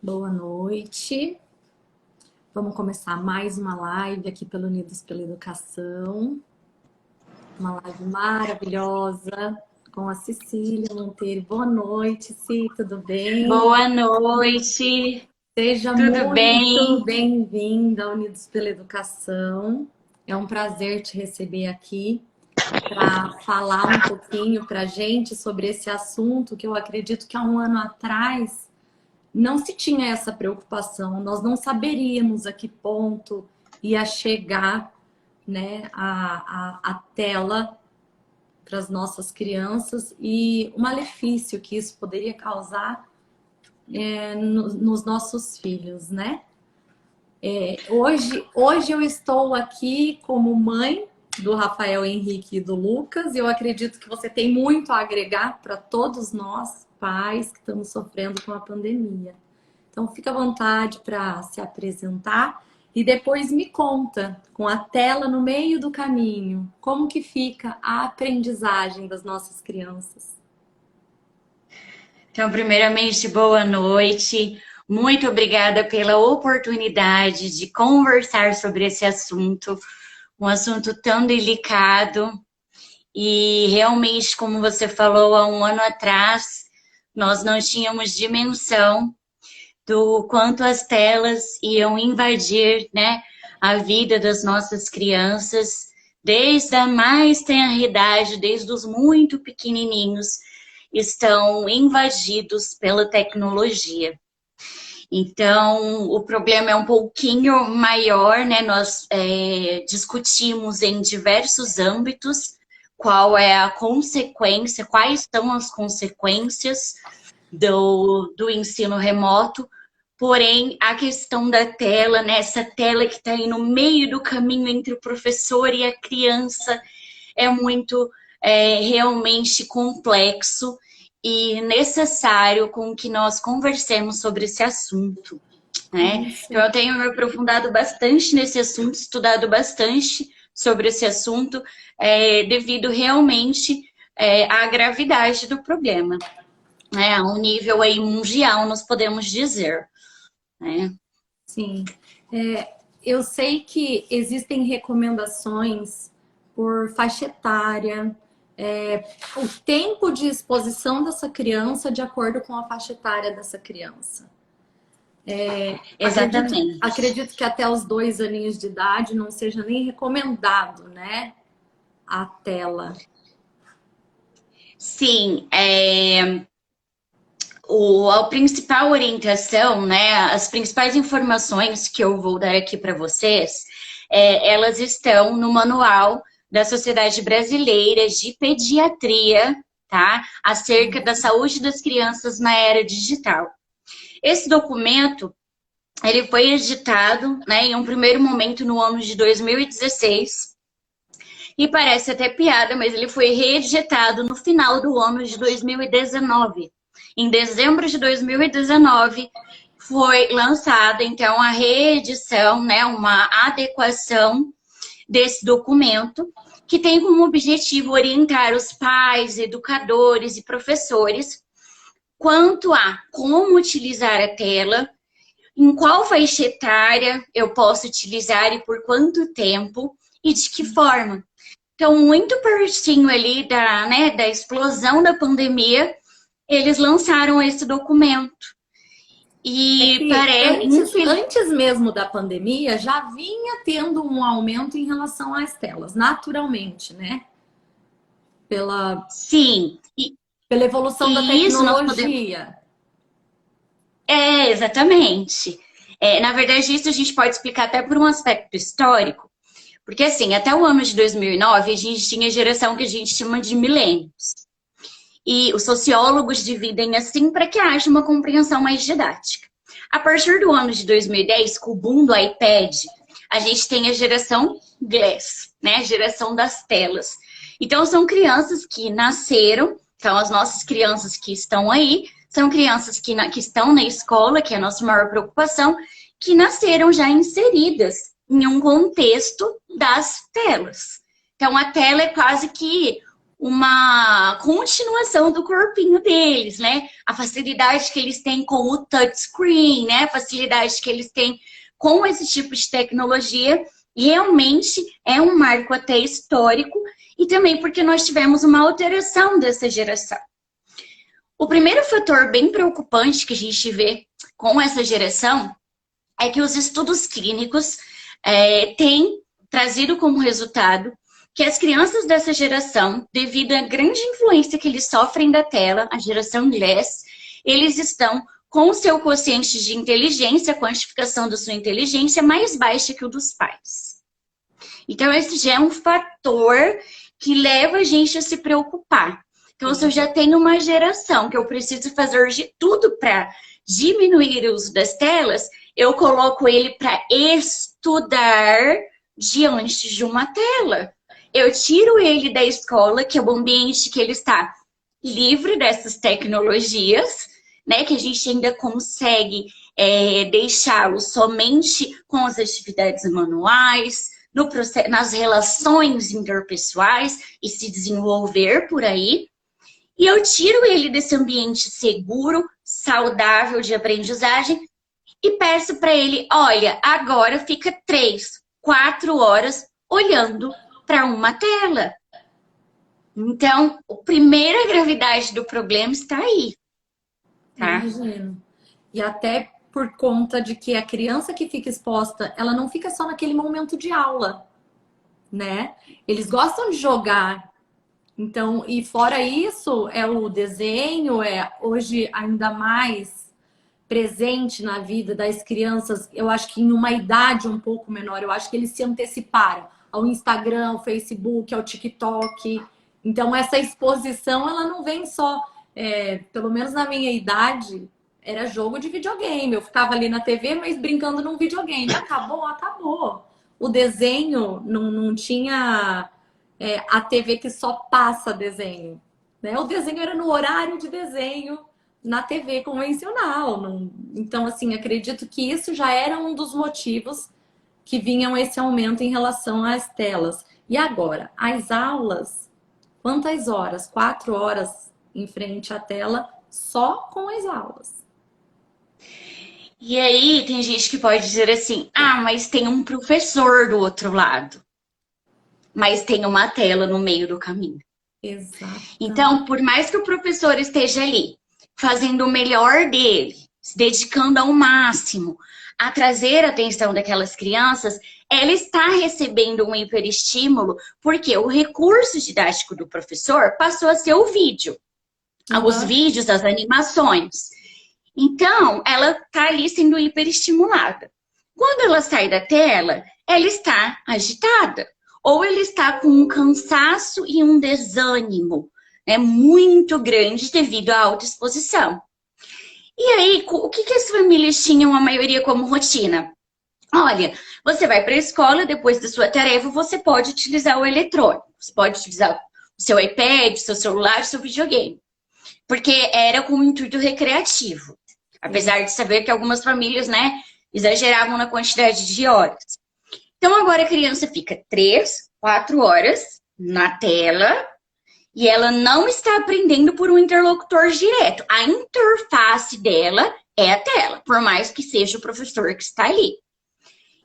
Boa noite. Vamos começar mais uma live aqui pelo Unidos pela Educação. Uma live maravilhosa com a Cecília Monteiro. Boa noite, Ci, tudo bem? Boa noite, Seja tudo muito bem? bem-vinda ao Unidos pela Educação. É um prazer te receber aqui para falar um pouquinho para a gente sobre esse assunto que eu acredito que há um ano atrás não se tinha essa preocupação, nós não saberíamos a que ponto ia chegar, né, a tela para as nossas crianças e o malefício que isso poderia causar nos nossos filhos, né? Hoje eu estou aqui como mãe do Rafael Henrique e do Lucas, e eu acredito que você tem muito a agregar para todos nós, pais, que estamos sofrendo com a pandemia. Então, fica à vontade para se apresentar e depois me conta, com a tela no meio do caminho, como que fica a aprendizagem das nossas crianças. Então, primeiramente, boa noite. Muito obrigada pela oportunidade de conversar sobre esse assunto, um assunto tão delicado. E realmente, como você falou, há um ano atrás, nós não tínhamos dimensão do quanto as telas iam invadir, né, a vida das nossas crianças, desde a mais tenra idade, desde os muito pequenininhos, estão invadidos pela tecnologia. Então, o problema é um pouquinho maior, né? Nós discutimos em diversos âmbitos qual é a consequência, quais são as consequências do ensino remoto. Porém, a questão da tela, né, essa tela que está aí no meio do caminho entre o professor e a criança, é muito realmente complexo e necessário com que nós conversemos sobre esse assunto, né? Então, Isso. eu tenho me aprofundado bastante nesse assunto, estudado bastante sobre esse assunto, devido realmente à gravidade do problema, né? A um nível aí mundial, nós podemos dizer, né? Sim. Eu sei que existem recomendações por faixa etária, o tempo de exposição dessa criança de acordo com a faixa etária dessa criança. Exatamente. Acredito que até os 2 aninhos de idade não seja nem recomendado, né? A tela. Sim, a principal orientação, né, as principais informações que eu vou dar aqui para vocês, elas estão no manual da Sociedade Brasileira de Pediatria, tá? Acerca da saúde das crianças na era digital. Esse documento, ele foi editado, né, em um primeiro momento no ano de 2016, e parece até piada, mas ele foi reeditado no final do ano de 2019. Em dezembro de 2019, foi lançada, então, a reedição, né, uma adequação desse documento, que tem como objetivo orientar os pais, educadores e professores quanto a como utilizar a tela, em qual faixa etária eu posso utilizar e por quanto tempo e de que forma. Então, muito pertinho ali da explosão da pandemia, eles lançaram esse documento. É E que parece, antes mesmo da pandemia já vinha tendo um aumento em relação às telas, naturalmente, né? Pela, sim, pela evolução da e isso nós podemos. tecnologia. Exatamente. Na verdade, isso a gente pode explicar até por um aspecto histórico, porque assim, até o ano de 2009, a gente tinha a geração que a gente chama de milênios. E os sociólogos dividem assim para que haja uma compreensão mais didática. A partir do ano de 2010, com o boom do iPad, a gente tem a geração Glass, né? A geração das telas. Então, são crianças que nasceram, então as nossas crianças que estão aí, são crianças que estão na escola, que é a nossa maior preocupação, que nasceram já inseridas em um contexto das telas. Então, a tela é quase que uma continuação do corpinho deles, né? A facilidade que eles têm com o touchscreen, né? A facilidade que eles têm com esse tipo de tecnologia, realmente é um marco até histórico, e também porque nós tivemos uma alteração dessa geração. O primeiro fator bem preocupante que a gente vê com essa geração é que os estudos clínicos têm trazido como resultado que as crianças dessa geração, devido à grande influência que eles sofrem da tela, a geração inglês, eles estão com o seu quociente de inteligência, a quantificação da sua inteligência mais baixa que o dos pais. Então, esse já é um fator que leva a gente a se preocupar. Então, se eu já tenho uma geração que eu preciso fazer de tudo para diminuir o uso das telas, eu coloco ele para estudar diante de uma tela. Eu tiro ele da escola, que é o ambiente que ele está livre dessas tecnologias, né? Que a gente ainda consegue deixá-lo somente com as atividades manuais, nas relações interpessoais e se desenvolver por aí. E eu tiro ele desse ambiente seguro, saudável de aprendizagem e peço para ele, olha, agora fica 3, 4 horas olhando para uma tela. Então, a primeira gravidade do problema está aí. Tá? Imagino. E até por conta de que a criança que fica exposta, ela não fica só naquele momento de aula, né? Eles gostam de jogar. Então, e fora isso, é o desenho, hoje ainda mais presente na vida das crianças, eu acho que em uma idade um pouco menor, eu acho que eles se anteciparam ao Instagram, ao Facebook, ao TikTok. Então, essa exposição, ela não vem só, pelo menos na minha idade, era jogo de videogame. Eu ficava ali na TV, mas brincando num videogame. Acabou, acabou. O desenho não tinha a TV que só passa desenho, né? O desenho era no horário de desenho na TV convencional. Então, assim, acredito que isso já era um dos motivos que vinham esse aumento em relação às telas. E agora, as aulas, quantas horas? 4 horas em frente à tela só com as aulas. E aí tem gente que pode dizer assim, mas tem um professor do outro lado. Mas tem uma tela no meio do caminho. Exato. Então, por mais que o professor esteja ali, fazendo o melhor dele, se dedicando ao máximo a trazer a atenção daquelas crianças, ela está recebendo um hiperestímulo, porque o recurso didático do professor passou a ser o vídeo. Os vídeos, as animações. Então, ela está ali sendo hiperestimulada. Quando ela sai da tela, ela está agitada. Ou ele está com um cansaço e um desânimo muito grande devido à alta exposição. E aí, o que as famílias tinham, a maioria, como rotina? Olha, você vai para a escola, depois da sua tarefa, você pode utilizar o eletrônico. Você pode utilizar o seu iPad, o seu celular, o seu videogame. Porque era com o intuito recreativo. Apesar de saber que algumas famílias, exageravam na quantidade de horas. Então, agora a criança fica 3, 4 horas na tela e ela não está aprendendo por um interlocutor direto. A interface dela é a tela, por mais que seja o professor que está ali.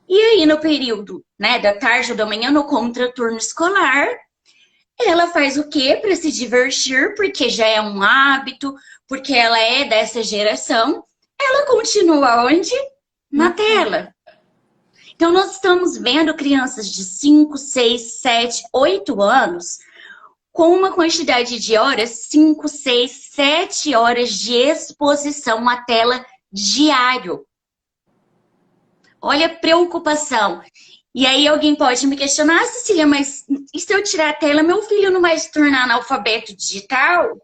E aí, no período da tarde ou da manhã, no contraturno escolar, ela faz o quê? Para se divertir, porque já é um hábito, porque ela é dessa geração. Ela continua onde? Na tela. Então, nós estamos vendo crianças de 5, 6, 7, 8 anos com uma quantidade de horas, 5, 6, 7 horas de exposição à tela diário. Olha a preocupação. E aí alguém pode me questionar, Cecília, mas e se eu tirar a tela, meu filho não vai se tornar analfabeto digital?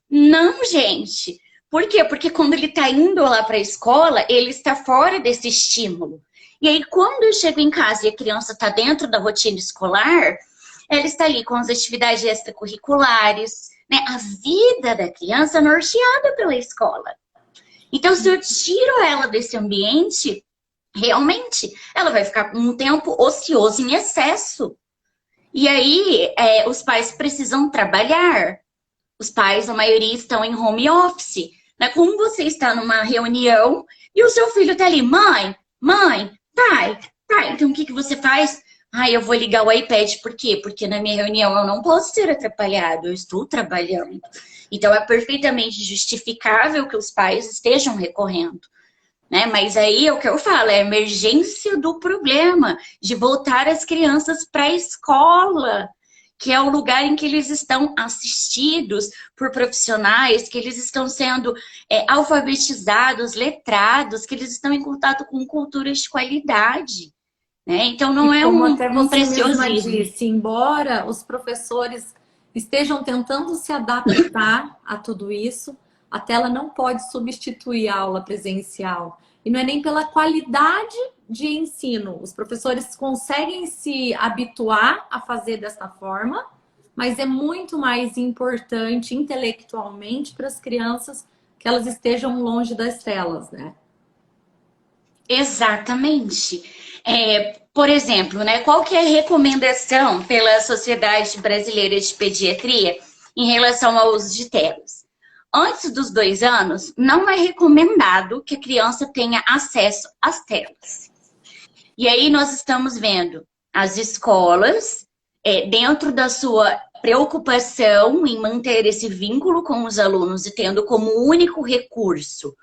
Não, gente. Por quê? Porque quando ele está indo lá para a escola, ele está fora desse estímulo. E aí, quando eu chego em casa e a criança está dentro da rotina escolar, ela está ali com as atividades extracurriculares, A vida da criança é norteada pela escola. Então, se eu tiro ela desse ambiente, realmente, ela vai ficar com um tempo ocioso em excesso. E aí, os pais precisam trabalhar. Os pais, a maioria, estão em home office. Né? Como você está numa reunião e o seu filho está ali, mãe, pai. Então, o que você faz? Eu vou ligar o iPad. Por quê? Porque na minha reunião eu não posso ser atrapalhado, eu estou trabalhando. Então, é perfeitamente justificável que os pais estejam recorrendo. Né? Mas aí é o que eu falo, é a emergência do problema, de voltar as crianças para a escola, que é o lugar em que eles estão assistidos por profissionais, que eles estão sendo alfabetizados, letrados, que eles estão em contato com culturas de qualidade. Né? Então E não é como até um você mesma preciosismo. disse, embora os professores estejam tentando se adaptar a tudo isso, a tela não pode substituir a aula presencial. E não é nem pela qualidade de ensino. Os professores conseguem se habituar a fazer dessa forma, mas é muito mais importante intelectualmente para as crianças que elas estejam longe das telas, né? Exatamente. Por exemplo, né, qual que é a recomendação pela Sociedade Brasileira de Pediatria em relação ao uso de telas? Antes dos 2 anos, não é recomendado que a criança tenha acesso às telas. E aí nós estamos vendo as escolas, dentro da sua preocupação em manter esse vínculo com os alunos e tendo como único recurso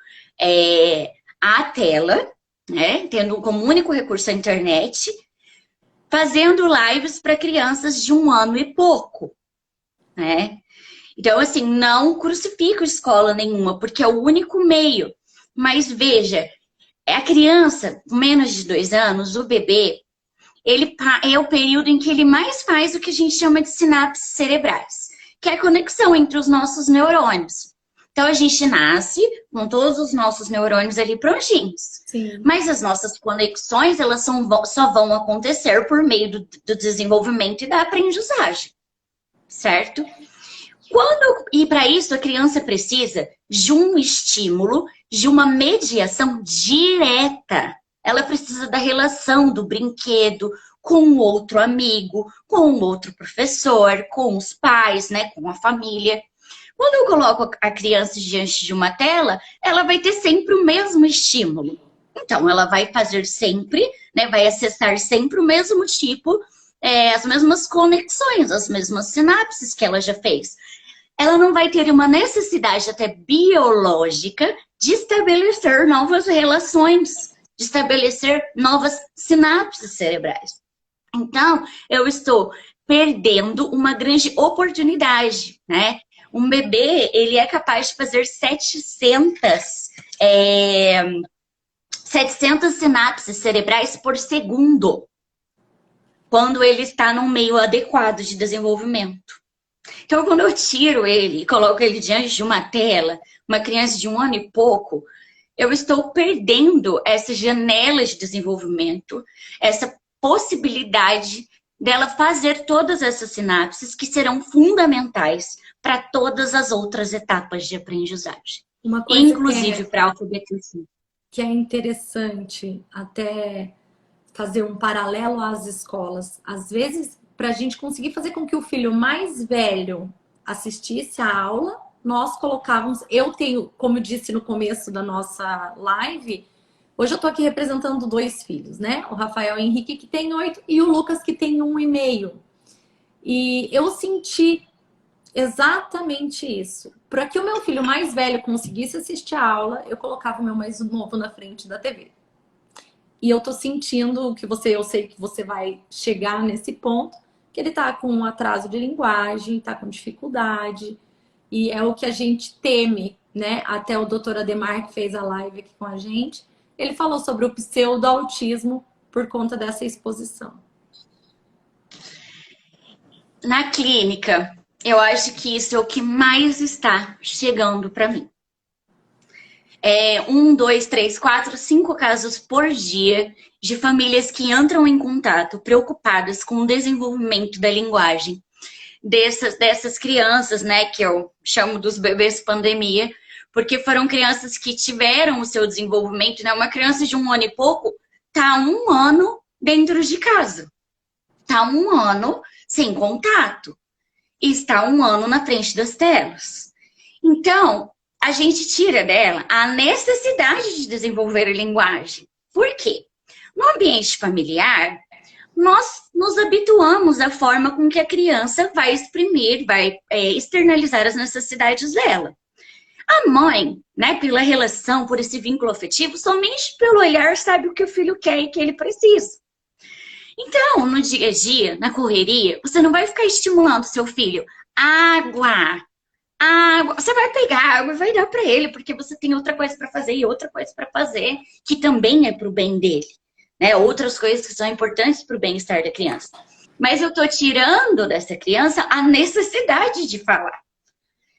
a tela, né? Tendo como único recurso a internet, fazendo lives para crianças de 1 ano e pouco, né? Então, assim, não crucifico escola nenhuma, porque é o único meio. Mas veja, a criança, com menos de 2 anos, o bebê, ele é o período em que ele mais faz o que a gente chama de sinapses cerebrais, que é a conexão entre os nossos neurônios. Então, a gente nasce com todos os nossos neurônios ali prontinhos. Sim. Mas as nossas conexões, elas só vão acontecer por meio do desenvolvimento e da aprendizagem, certo? E para isso, a criança precisa de um estímulo, de uma mediação direta. Ela precisa da relação do brinquedo com o outro amigo, com o outro professor, com os pais, né, com a família. Quando eu coloco a criança diante de uma tela, ela vai ter sempre o mesmo estímulo. Então, ela vai fazer sempre, né, vai acessar sempre o mesmo tipo, as mesmas conexões, as mesmas sinapses que ela já fez. Ela não vai ter uma necessidade até biológica de estabelecer novas relações, de estabelecer novas sinapses cerebrais. Então, eu estou perdendo uma grande oportunidade, né? Um bebê, ele é capaz de fazer 700 sinapses cerebrais por segundo, quando ele está num meio adequado de desenvolvimento. Então, quando eu tiro ele e coloco ele diante de uma tela, uma criança de 1 ano e pouco, eu estou perdendo essa janela de desenvolvimento, essa possibilidade dela fazer todas essas sinapses que serão fundamentais para todas as outras etapas de aprendizagem, Uma coisa inclusive para a alfabetização. Que é interessante até fazer um paralelo às escolas. Às vezes, para a gente conseguir fazer com que o filho mais velho assistisse a aula, nós colocávamos... Eu tenho, como eu disse no começo da nossa live, hoje eu estou aqui representando 2 filhos, né? O Rafael Henrique, que tem 8, e o Lucas, que tem 1,5. E eu senti exatamente isso. Para que o meu filho mais velho conseguisse assistir a aula, eu colocava o meu mais novo na frente da TV. E eu tô sentindo que eu sei que você vai chegar nesse ponto, que ele tá com um atraso de linguagem, tá com dificuldade, e é o que a gente teme, né? Até o doutor Ademar, que fez a live aqui com a gente, ele falou sobre o pseudo-autismo por conta dessa exposição. Na clínica, eu acho que isso é o que mais está chegando para mim. 1, 2, 3, 4, 5 casos por dia de famílias que entram em contato preocupadas com o desenvolvimento da linguagem dessas crianças, né, que eu chamo dos bebês pandemia, porque foram crianças que tiveram o seu desenvolvimento, né? Uma criança de 1 ano e pouco tá 1 ano dentro de casa, tá 1 ano sem contato. E está 1 ano na frente das telas. Então, a gente tira dela a necessidade de desenvolver a linguagem. Por quê? No ambiente familiar, nós nos habituamos à forma com que a criança vai exprimir, vai externalizar as necessidades dela. A mãe, né, pela relação, por esse vínculo afetivo, somente pelo olhar sabe o que o filho quer e que ele precisa. Então, no dia a dia, na correria, você não vai ficar estimulando seu filho. Água, água. Você vai pegar água e vai dar para ele, porque você tem outra coisa para fazer e outra coisa para fazer, que também é para o bem dele. Né? Outras coisas que são importantes para o bem-estar da criança. Mas eu estou tirando dessa criança a necessidade de falar.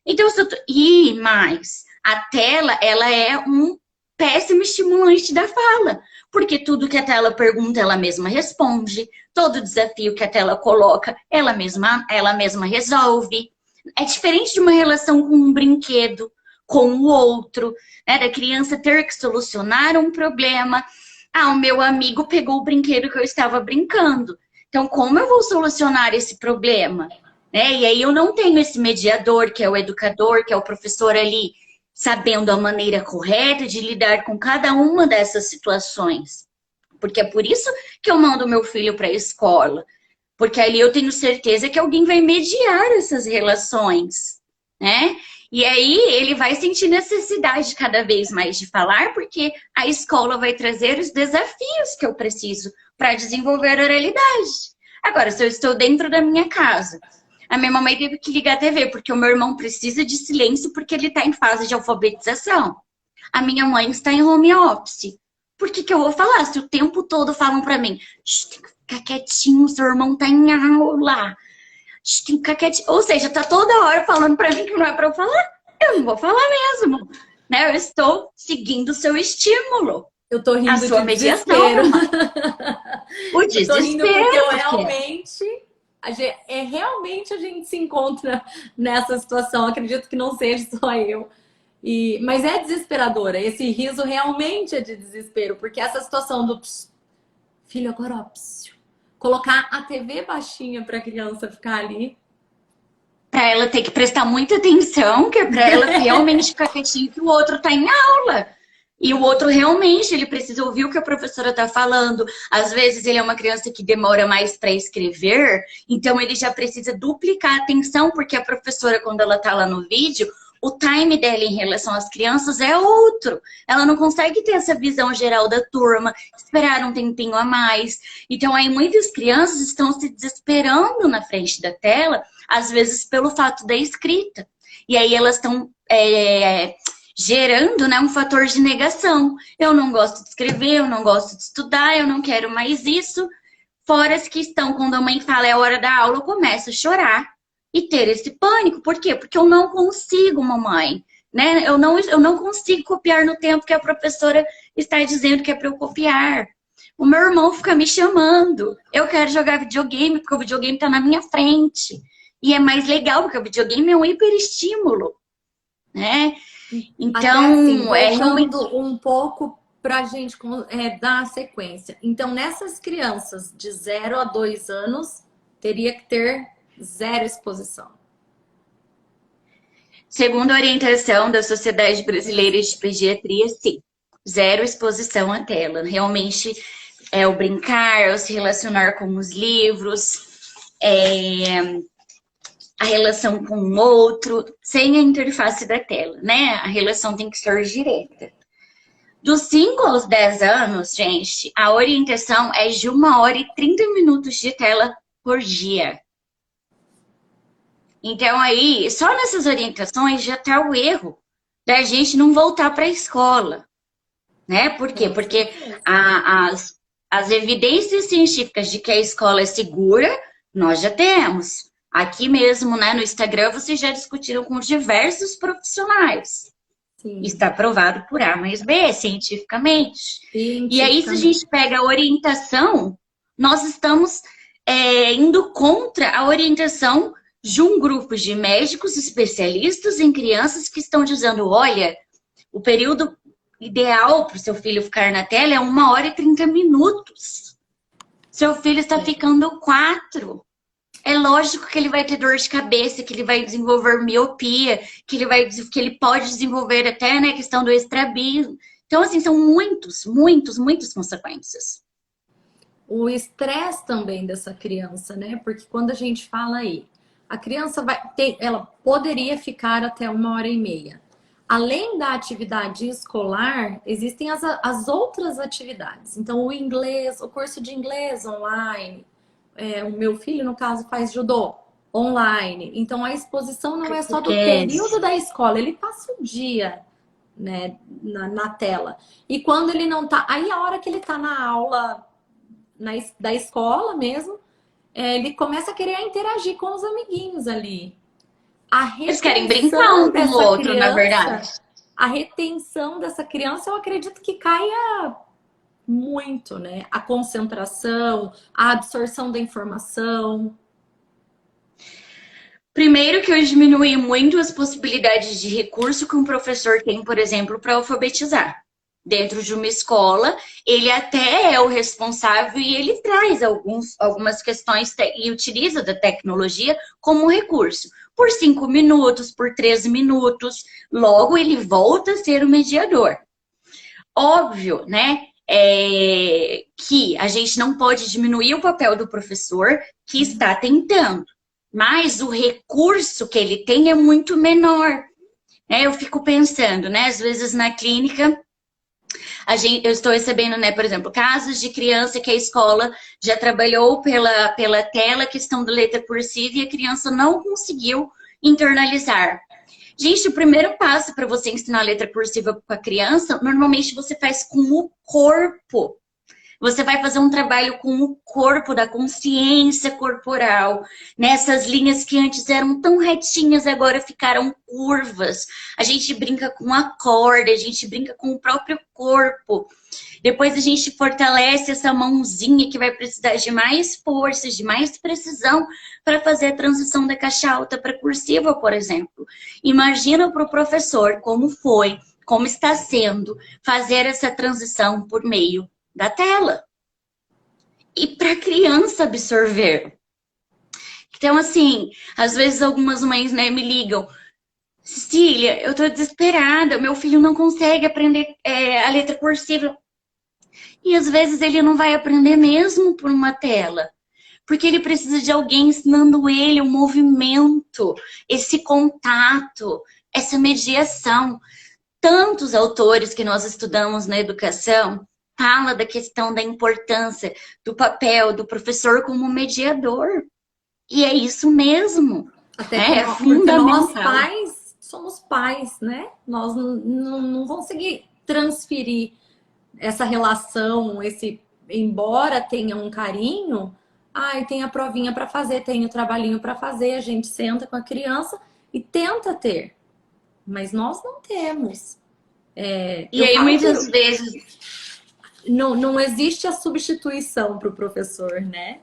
Então, e mais, a tela, ela é um péssimo estimulante da fala, porque tudo que a tela pergunta, ela mesma responde, todo desafio que a tela coloca, ela mesma resolve. É diferente de uma relação com um brinquedo, com o outro, né? Da criança ter que solucionar um problema. Ah, o meu amigo pegou o brinquedo que eu estava brincando. Então, como eu vou solucionar esse problema? Né? E aí eu não tenho esse mediador, que é o educador, que é o professor ali, sabendo a maneira correta de lidar com cada uma dessas situações. Porque é por isso que eu mando meu filho para a escola. Porque ali eu tenho certeza que alguém vai mediar essas relações, né? E aí ele vai sentir necessidade cada vez mais de falar, porque a escola vai trazer os desafios que eu preciso para desenvolver a oralidade. Agora, se eu estou dentro da minha casa, a minha mamãe teve que ligar a TV, porque o meu irmão precisa de silêncio porque ele está em fase de alfabetização. A minha mãe está em home office. Por que eu vou falar? Se o tempo todo falam para mim, tem que ficar quietinho, seu irmão está em aula. Tem que ficar quietinho. Ou seja, está toda hora falando para mim que não é para eu falar. Eu não vou falar mesmo. Né? Eu estou seguindo o seu estímulo. Eu tô rindo a sua de mediação. desespero. O desespero. Eu tô rindo porque eu realmente a gente se encontra nessa situação. Acredito que não seja só eu. Mas é desesperadora. Esse riso realmente é de desespero, porque essa situação do filho agora, ó, colocar a TV baixinha para a criança ficar ali. Para ela ter que prestar muita atenção, que é para ela realmente ficar quietinho, que o outro tá em aula. E o outro realmente, ele precisa ouvir o que a professora está falando. Às vezes ele é uma criança que demora mais para escrever, então ele já precisa duplicar a atenção, porque a professora, quando ela está lá no vídeo, o time dela em relação às crianças é outro. Ela não consegue ter essa visão geral da turma, esperar um tempinho a mais. Então aí muitas crianças estão se desesperando na frente da tela, às vezes pelo fato da escrita. E aí elas estão gerando, né, um fator de negação. Eu não gosto de escrever, eu não gosto de estudar, eu não quero mais isso. Fora as que estão, quando a mãe fala é hora da aula, eu começo a chorar e ter esse pânico. Por quê? Porque eu não consigo, mamãe. Né? Eu não consigo copiar no tempo que a professora está dizendo que é para eu copiar. O meu irmão fica me chamando. Eu quero jogar videogame, porque o videogame está na minha frente. E é mais legal, porque o videogame é um hiperestímulo. Né? Então, assim, é realmente um pouco para a gente dar a sequência. Então, nessas crianças de 0 a 2 anos, teria que ter 0 exposição. Segundo a orientação da Sociedade Brasileira de Pediatria, sim. 0 exposição à tela. Realmente é o brincar, é o se relacionar com os livros, a relação com o outro, sem a interface da tela, né? A relação tem que ser direta. Dos 5 aos 10 anos, gente, a orientação é de 1 hora e 30 minutos de tela por dia. Então aí, só nessas orientações já está o erro da gente não voltar para a escola. Né? Por quê? Porque as evidências científicas de que a escola é segura, nós já temos. Aqui mesmo, né, no Instagram, vocês já discutiram com diversos profissionais. Sim. Está provado por A mais B, cientificamente. E aí, se a gente pega a orientação, nós estamos indo contra a orientação de um grupo de médicos especialistas em crianças que estão dizendo, olha, o período ideal para o seu filho ficar na tela é 1 hora e 30 minutos. Seu filho está ficando 4. É lógico que ele vai ter dor de cabeça, que ele vai desenvolver miopia, que ele pode desenvolver até, né, a questão do estrabismo. Então, assim, são muitas consequências. O estresse também dessa criança, né? Porque quando a gente fala aí, a criança vai ter, ela poderia ficar até 1h30. Além da atividade escolar, existem as outras atividades. Então, o inglês, o curso de inglês online. O meu filho, no caso, faz judô online. Então, a exposição não é só do Português. período da escola, ele passa o dia, né, na tela. E quando ele não tá. Aí, a hora que ele tá na aula da escola mesmo, ele começa a querer interagir com os amiguinhos ali. A Eles querem brincar retenção um com o dessa outro, na criança, verdade. a retenção dessa criança, eu acredito que caia muito, né? A concentração, a absorção da informação. Primeiro que eu diminui muito as possibilidades de recurso que um professor tem, por exemplo, para alfabetizar. Dentro de uma escola, ele até é o responsável e ele traz algumas questões e utiliza da tecnologia como recurso. Por 5 minutos, por 13 minutos, logo ele volta a ser o mediador. Óbvio, né? Que a gente não pode diminuir o papel do professor que está tentando, mas o recurso que ele tem é muito menor. Né? Eu fico pensando, né? Às vezes na clínica, eu estou recebendo, né, por exemplo, casos de criança que a escola já trabalhou pela tela, questão da letra cursiva, e a criança não conseguiu internalizar. Gente, o primeiro passo para você ensinar a letra cursiva para a criança, normalmente você faz com o corpo. Você vai fazer um trabalho com o corpo, da consciência corporal, nessas linhas que antes eram tão retinhas, agora ficaram curvas. A gente brinca com a corda, a gente brinca com o próprio corpo. Depois a gente fortalece essa mãozinha que vai precisar de mais força, de mais precisão para fazer a transição da caixa alta para cursiva, por exemplo. Imagina para o professor como foi, como está sendo fazer essa transição por meio da tela. E para a criança absorver. Então, assim, às vezes algumas mães, né, me ligam. Cecília, eu tô desesperada, meu filho não consegue aprender a letra cursiva. E às vezes ele não vai aprender mesmo por uma tela. Porque ele precisa de alguém ensinando ele o movimento, esse contato, essa mediação. Tantos autores que nós estudamos na educação fala da questão da importância do papel do professor como mediador. E é isso mesmo. Até É porque nós fundamental. pais somos pais, né? Nós não vamos conseguir transferir essa relação, embora tenha um carinho, tem a provinha para fazer, tem o trabalhinho para fazer, a gente senta com a criança e tenta ter, mas nós não temos. E Eu aí, falo que muitas vezes, não existe a substituição para o professor, né?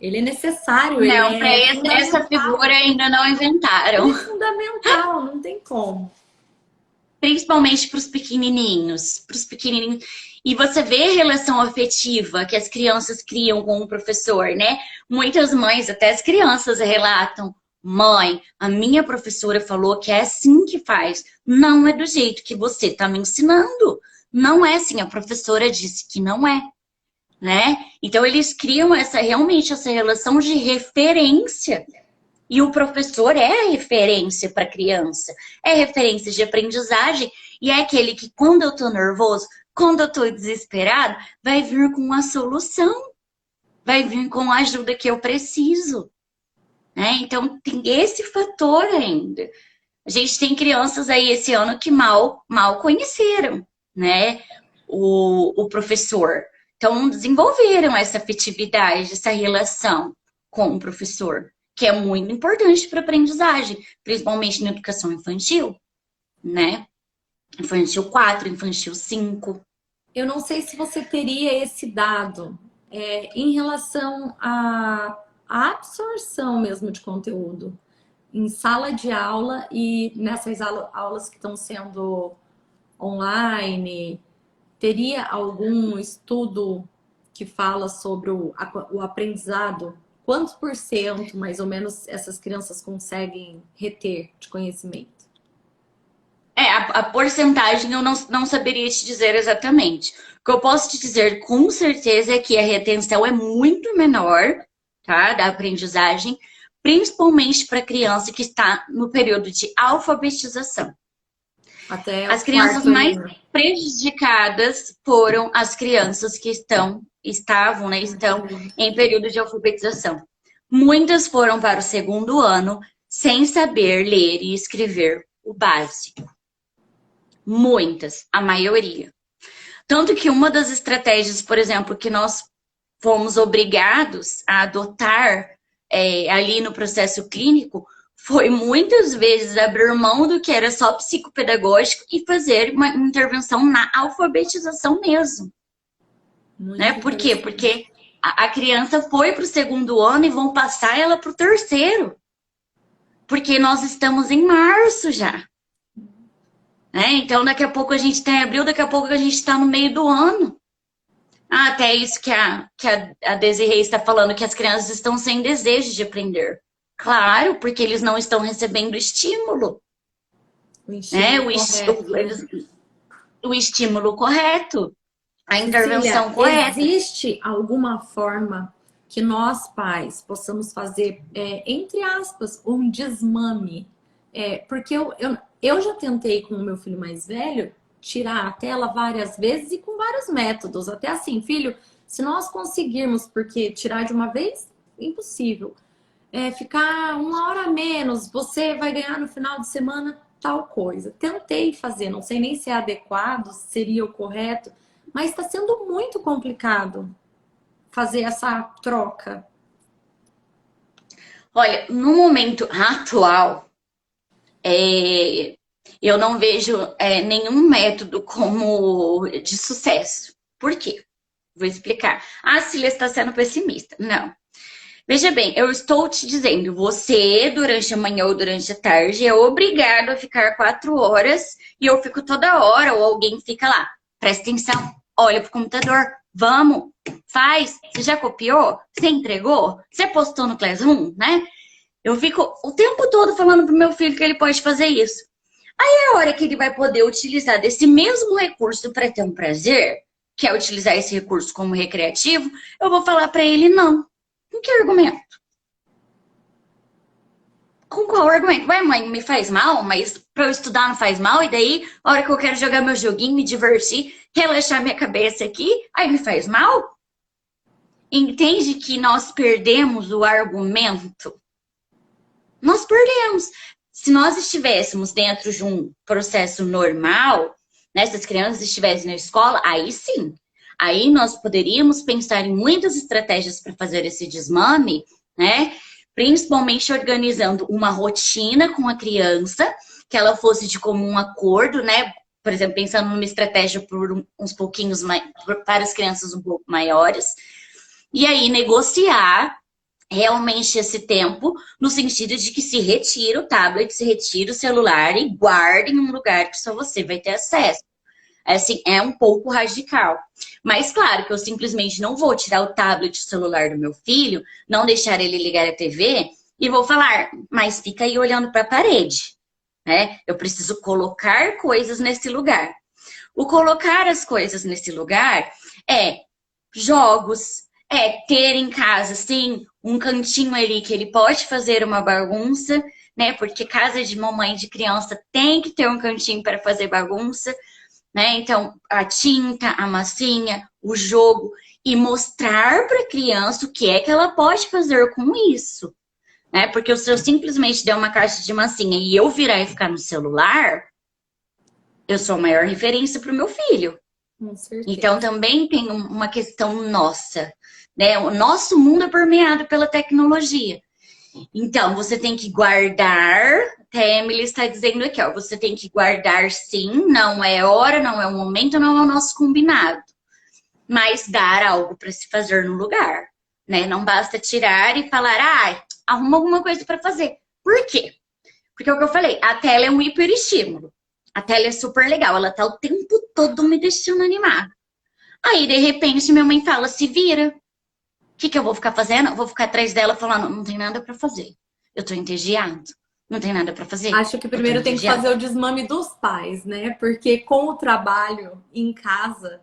Ele é necessário, ele não, para é essa figura fundamental. ainda não Ele inventaram. é fundamental, não tem como. Principalmente para os pequenininhos. Para os pequenininhos. E você vê a relação afetiva que as crianças criam com o professor, né? Muitas mães, até as crianças, relatam: mãe, a minha professora falou que é assim que faz. Não é do jeito que você está me ensinando. Não é assim. A professora disse que não é, né? Então eles criam realmente essa relação de referência. E o professor é a referência para a criança, é referência de aprendizagem e é aquele que, quando eu estou nervoso, quando eu estou desesperado, vai vir com a solução, vai vir com a ajuda que eu preciso. Né? Então, tem esse fator ainda. A gente tem crianças aí esse ano que mal conheceram, né? O professor. Então, não desenvolveram essa afetividade, essa relação com o professor, que é muito importante para a aprendizagem, principalmente na educação infantil, né? Infantil 4, infantil 5. Eu não sei se você teria esse dado em relação à absorção mesmo de conteúdo em sala de aula e nessas aulas que estão sendo online. Teria algum estudo que fala sobre o aprendizado Quantos por cento, mais ou menos, essas crianças conseguem reter de conhecimento? A porcentagem eu não saberia te dizer exatamente. O que eu posso te dizer com certeza é que a retenção é muito menor, tá? Da aprendizagem, principalmente para criança que está no período de alfabetização. Até o As crianças quarto mais aninho. prejudicadas foram as crianças que estavam, né, Quarto estão aninho. em período de alfabetização. Muitas foram para o segundo ano sem saber ler e escrever o básico. Muitas, a maioria. Tanto que uma das estratégias, por exemplo, que nós fomos obrigados a adotar ali no processo clínico foi muitas vezes abrir mão do que era só psicopedagógico e fazer uma intervenção na alfabetização mesmo. Né? Muito Por quê? interessante. Porque a criança foi para o segundo ano e vão passar ela para o terceiro. Porque nós estamos em março já. Né? Então, daqui a pouco a gente está em abril, daqui a pouco a gente está no meio do ano. Até isso que a Desirê está falando, que as crianças estão sem desejo de aprender. Claro, porque eles não estão recebendo estímulo. O Né? estímulo correto, né? O estímulo correto, a Cecília, intervenção correta. existe alguma forma que nós, pais, possamos fazer, entre aspas, um desmame? Porque eu já tentei com o meu filho mais velho tirar a tela várias vezes e com vários métodos. Até assim, filho, se nós conseguirmos, porque tirar de uma vez, impossível. Ficar uma hora a menos, você vai ganhar no final de semana tal coisa. Tentei fazer, não sei nem se é adequado, se seria o correto, mas está sendo muito complicado fazer essa troca. Olha, no momento atual, eu não vejo nenhum método como de sucesso. Por quê? Vou explicar. Ah, Cília está sendo pessimista. Não. Veja bem, eu estou te dizendo, você, durante a manhã ou durante a tarde, é obrigado a ficar 4 horas e eu fico toda hora, ou alguém fica lá. Presta atenção, olha pro computador, vamos, faz. Você já copiou? Você entregou? Você postou no Classroom, né? Eu fico o tempo todo falando pro meu filho que ele pode fazer isso. Aí é a hora que ele vai poder utilizar desse mesmo recurso para ter um prazer, que é utilizar esse recurso como recreativo, eu vou falar para ele não. Com que argumento? Com qual argumento? Ué, mãe, me faz mal, mas pra eu estudar não faz mal, e daí, a hora que eu quero jogar meu joguinho, me divertir, relaxar minha cabeça aqui, aí me faz mal? Entende que nós perdemos o argumento? Nós perdemos. Se nós estivéssemos dentro de um processo normal, né, se as crianças estivessem na escola, aí sim. Aí nós poderíamos pensar em muitas estratégias para fazer esse desmame, né? Principalmente organizando uma rotina com a criança, que ela fosse de comum acordo, né? Por exemplo, pensando numa estratégia por uns pouquinhos mais, para as crianças um pouco maiores, e aí negociar realmente esse tempo, no sentido de que se retira o tablet, se retira o celular e guarde em um lugar que só você vai ter acesso. Assim, é um pouco radical. Mas claro que eu simplesmente não vou tirar o tablet e o celular do meu filho, não deixar ele ligar a TV e vou falar, mas fica aí olhando para a parede, né? Eu preciso colocar coisas nesse lugar. O colocar as coisas nesse lugar é jogos, ter em casa, sim, um cantinho ali que ele pode fazer uma bagunça, né? Porque casa de mamãe de criança tem que ter um cantinho para fazer bagunça, né? Então, a tinta, a massinha, o jogo e mostrar para a criança o que é que ela pode fazer com isso, né? Porque se eu simplesmente der uma caixa de massinha e eu virar e ficar no celular, eu sou a maior referência para o meu filho. Com Então, certeza. também tem uma questão nossa, né? O nosso mundo é permeado pela tecnologia. Então, você tem que guardar, até a Emily está dizendo aqui, ó, você tem que guardar sim, não é hora, não é o momento, não é o nosso combinado. Mas dar algo para se fazer no lugar, né? Não basta tirar e falar, arruma alguma coisa para fazer. Por quê? Porque é o que eu falei, a tela é um hiperestímulo. A tela é super legal, ela tá o tempo todo me deixando animada. Aí, de repente, minha mãe fala, se vira. que eu vou ficar fazendo? Eu vou ficar atrás dela falando, não tem nada para fazer. Eu tô entediado. Não tem nada para fazer. Acho que Eu tô primeiro tem que entediado. fazer o desmame dos pais, né? Porque com o trabalho em casa,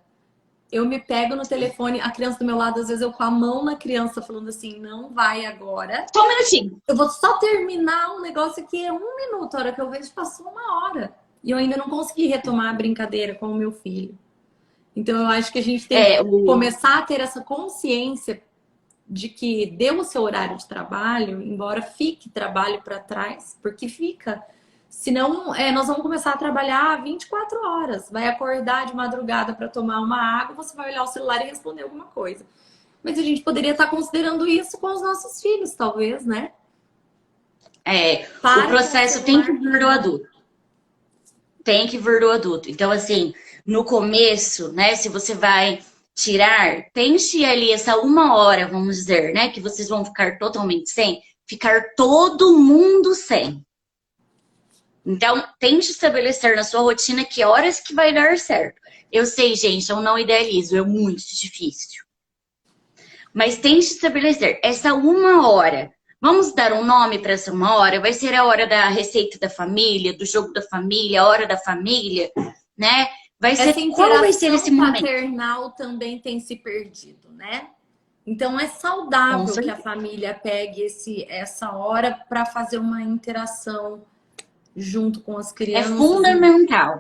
eu me pego no telefone, a criança do meu lado, às vezes eu com a mão na criança falando assim, não vai agora. Só um minutinho. Eu vou só terminar um negócio aqui, é 1 minuto, a hora que eu vejo passou 1 hora. E eu ainda não consegui retomar a brincadeira com o meu filho. Então eu acho que a gente tem que começar a ter essa consciência de que deu o seu horário de trabalho, embora fique trabalho para trás, porque fica. Senão, nós vamos começar a trabalhar 24 horas. Vai acordar de madrugada para tomar uma água, você vai olhar o celular e responder alguma coisa. Mas a gente poderia estar considerando isso com os nossos filhos, talvez, né? O processo tem que vir do adulto. Tem que vir do adulto. Então, assim, no começo, né, se você vai tirar, tente ali essa 1 hora, vamos dizer, né, que vocês vão ficar totalmente sem, ficar todo mundo sem. Então, tente estabelecer na sua rotina que horas que vai dar certo. Eu sei, gente, eu não idealizo, é muito difícil. Mas tente estabelecer essa 1 hora. Vamos dar um nome para essa 1 hora? Vai ser a hora da receita da família, do jogo da família, a hora da família, né? Vai ser, qual vai ser esse momento? Paternal também tem se perdido, né? Então é saudável que a família pegue essa hora para fazer uma interação junto com as crianças. É fundamental.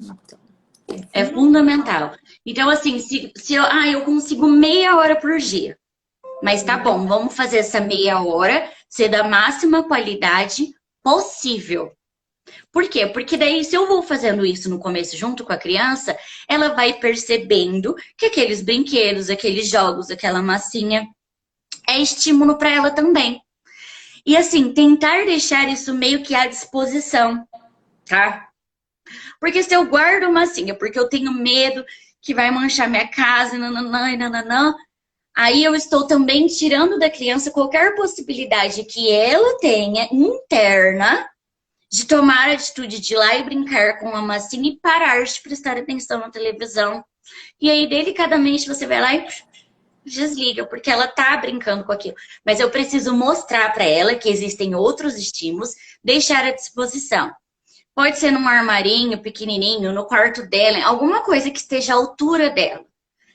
Então, é fundamental. Então, assim, se eu consigo meia hora por dia. Mas tá bom, vamos fazer essa meia hora ser da máxima qualidade possível. Por quê? Porque daí, se eu vou fazendo isso no começo junto com a criança, ela vai percebendo que aqueles brinquedos, aqueles jogos, aquela massinha é estímulo para ela também. E assim, tentar deixar isso meio que à disposição, tá? Porque se eu guardo massinha, porque eu tenho medo que vai manchar minha casa, nananã, aí eu estou também tirando da criança qualquer possibilidade que ela tenha interna de tomar a atitude de ir lá e brincar com a massinha e parar de prestar atenção na televisão. E aí, delicadamente, você vai lá e desliga, porque ela tá brincando com aquilo. Mas eu preciso mostrar para ela que existem outros estímulos, deixar à disposição. Pode ser num armarinho pequenininho, no quarto dela, alguma coisa que esteja à altura dela.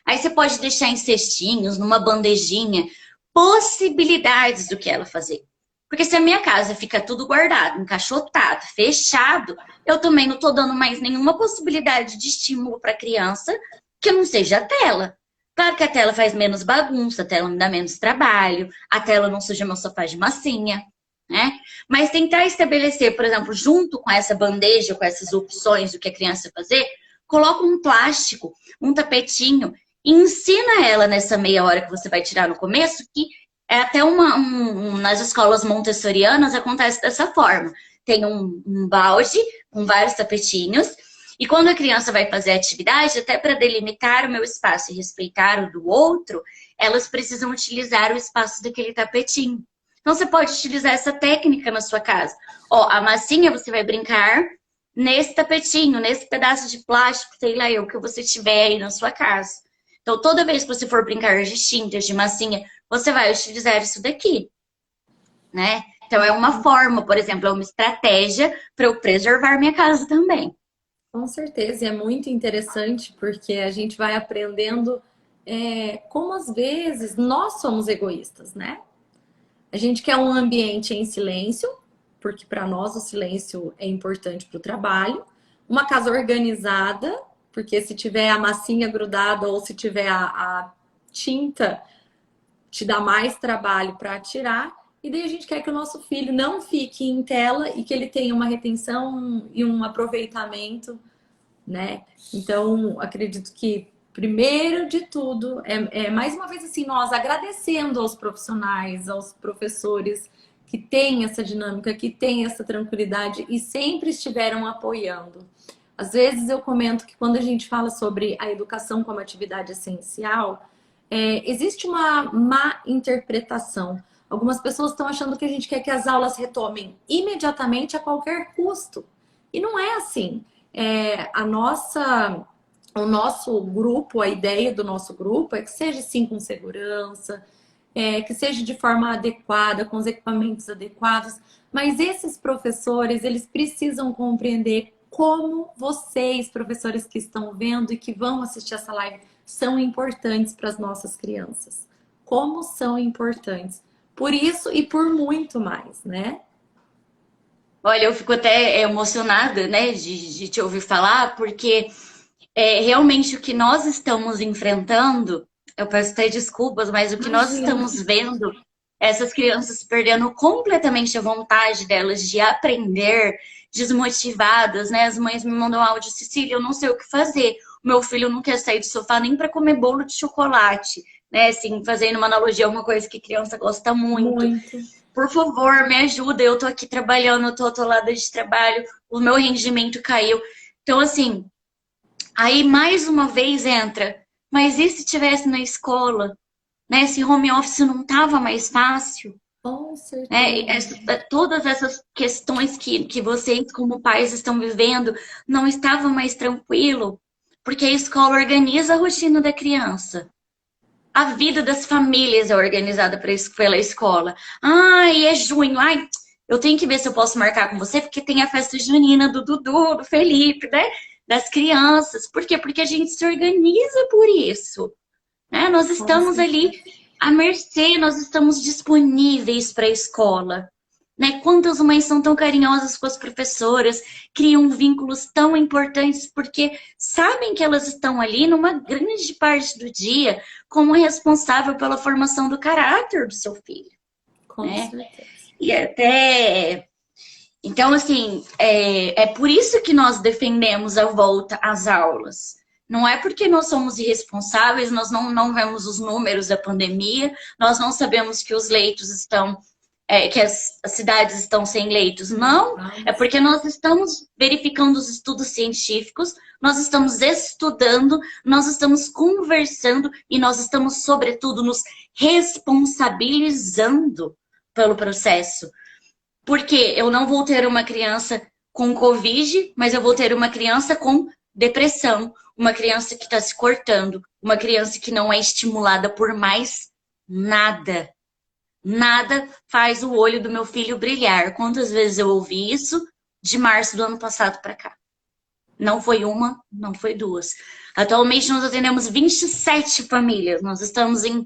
Aí você pode deixar em cestinhos, numa bandejinha, possibilidades do que ela fazer. Porque se a minha casa fica tudo guardado, encaixotado, fechado, eu também não estou dando mais nenhuma possibilidade de estímulo para a criança que não seja a tela. Claro que a tela faz menos bagunça, a tela me dá menos trabalho, a tela não suja meu sofá de massinha, né? Mas tentar estabelecer, por exemplo, junto com essa bandeja, com essas opções do que a criança fazer, coloca um plástico, um tapetinho, e ensina ela nessa meia hora que você vai tirar no começo, que é até nas escolas montessorianas acontece dessa forma. Tem um balde com vários tapetinhos, e quando a criança vai fazer a atividade, até para delimitar o meu espaço e respeitar o do outro, elas precisam utilizar o espaço daquele tapetinho. Então, você pode utilizar essa técnica na sua casa. Ó, a massinha você vai brincar nesse tapetinho, nesse pedaço de plástico, sei lá eu, que você tiver aí na sua casa. Então, toda vez que você for brincar de tintas, de massinha, você vai utilizar isso daqui, né? Então, é uma forma, por exemplo, é uma estratégia para eu preservar minha casa também. Com certeza, e é muito interessante porque a gente vai aprendendo como às vezes nós somos egoístas, né? A gente quer um ambiente em silêncio, porque para nós o silêncio é importante para o trabalho. Uma casa organizada, porque se tiver a massinha grudada ou se tiver a tinta, te dá mais trabalho para tirar. E daí a gente quer que o nosso filho não fique em tela e que ele tenha uma retenção e um aproveitamento, né? Então, acredito que, primeiro de tudo, mais uma vez assim, nós agradecendo aos profissionais, aos professores que têm essa dinâmica, que têm essa tranquilidade e sempre estiveram apoiando. Às vezes eu comento que quando a gente fala sobre a educação como atividade essencial, existe uma má interpretação. Algumas pessoas estão achando que a gente quer que as aulas retomem imediatamente a qualquer custo. E não é assim. O nosso grupo, a ideia do nosso grupo é que seja sim com segurança, que seja de forma adequada, com os equipamentos adequados, mas esses professores, eles precisam compreender como vocês, professores que estão vendo e que vão assistir essa live, são importantes para as nossas crianças. Como são importantes. Por isso e por muito mais, né? Olha, eu fico até emocionada, né, de te ouvir falar, porque realmente o que nós estamos enfrentando, eu peço até desculpas, mas o que nós Imagina. estamos vendo, essas crianças perdendo completamente a vontade delas de aprender, desmotivadas, né? As mães me mandam áudio, Cecília, eu não sei o que fazer. O meu filho não quer sair do sofá nem para comer bolo de chocolate, né? Assim, fazendo uma analogia a uma coisa que criança gosta muito. Muito. Por favor, me ajuda, eu tô aqui trabalhando, eu tô atolada de trabalho, o meu rendimento caiu. Então, assim, aí mais uma vez entra, mas e se tivesse na escola? Né? Esse home office não tava mais fácil? Com Né? certeza. Todas essas questões que vocês, como pais, estão vivendo, não estava mais tranquilo, porque a escola organiza a rotina da criança. A vida das famílias é organizada pela escola. Ai, é junho. Ai, eu tenho que ver se eu posso marcar com você, porque tem a festa junina do Dudu, do Felipe, né? Das crianças. Por quê? Porque a gente se organiza por isso. Né? Nós Com estamos ali certeza. à mercê, nós estamos disponíveis para a escola. Né? Quantas mães são tão carinhosas com as professoras, criam vínculos tão importantes, porque sabem que elas estão ali numa grande parte do dia como responsável pela formação do caráter do seu filho. Com Né? certeza. E até. Então, assim, é por isso que nós defendemos a volta às aulas. Não é porque nós somos irresponsáveis, nós não vemos os números da pandemia, nós não sabemos que os leitos estão que as cidades estão sem leitos. Não, é porque nós estamos verificando os estudos científicos, nós estamos estudando, nós estamos conversando e nós estamos, sobretudo, nos responsabilizando pelo processo. Porque eu não vou ter uma criança com Covid, mas eu vou ter uma criança com depressão, uma criança que está se cortando, uma criança que não é estimulada por mais nada. Nada faz o olho do meu filho brilhar. Quantas vezes eu ouvi isso de março do ano passado para cá? Não foi uma, não foi duas. Atualmente nós atendemos 27 famílias. Nós estamos em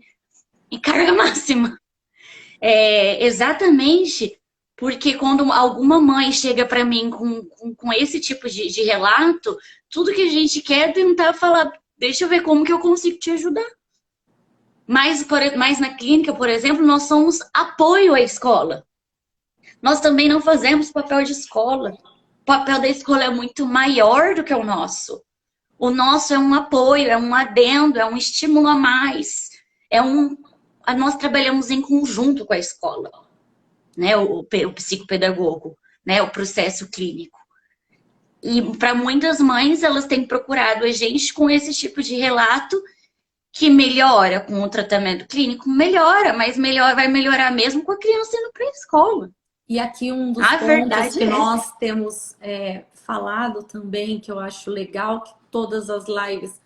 carga máxima. Exatamente porque quando alguma mãe chega para mim com esse tipo de relato, tudo que a gente quer é tentar falar, deixa eu ver como que eu consigo te ajudar. Mas na clínica, por exemplo, nós somos apoio à escola. Nós também não fazemos papel de escola. O papel da escola é muito maior do que o nosso. O nosso é um apoio, é um adendo, é um estímulo a mais. Nós trabalhamos em conjunto com a escola, né? O psicopedagogo, né? O processo clínico. E para muitas mães, elas têm procurado a gente com esse tipo de relato que melhora com o tratamento clínico, melhora, mas vai melhorar mesmo com a criança indo para a escola. E aqui um dos A pontos verdade que é essa. nós temos falado também, que eu acho legal, que todas as lives,